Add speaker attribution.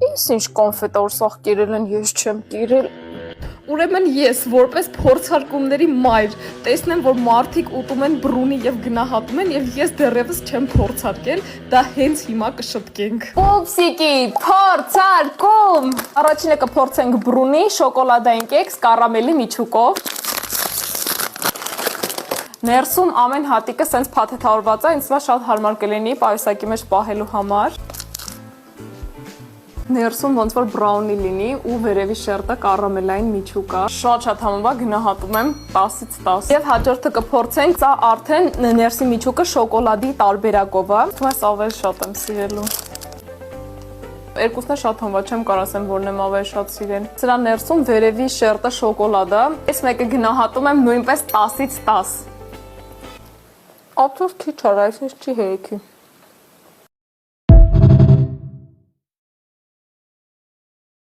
Speaker 1: Ես ինչ կոնֆետոր սաղ կերել են, ես չեմ կերել։ Ուրեմն ես, որպես փորձարկումների մայր, տեսնեմ, որ մարդիկ ուտում են բրունի եւ գնահատում են եւ ես դեռևս չեմ փորձարկել, դա հենց հիմա կշտկենք։ Պուպսիկի, փորձարկում։ Առաջինը կփորձենք բրունի, շոկոլադային կեքս, կարամելի միջուկով։ Ներսում ամեն հատիկը սենց փաթեթավորված է, ինձ թվում է շատ հարմար կլինի պայուսակի մեջ պահելու համար։ Ներսում ոնց որ բրաունի լինի ու վերևի շերտը կարամելային միջուկ է։ Շատ համովա գնահատում եմ 10-ից 10։ Եվ հաջորդը կփորձենք, սա արդեն ներսի միջուկը շոկոլադի տարբերակով է։ Թվում է սա ավելի շատ եմ սիրելու։ Երկուսն է շատ համովա, չեմ կարող ասեմ որն եմ ավելի շատ սիրել։ Սրա ներսում վերևի շերտը շոկոլադ է։ Այս մեկը գնահատում եմ նույնպես 10-ից 10։ Ապրով քիչ արա, այսինքն չի հերիքի։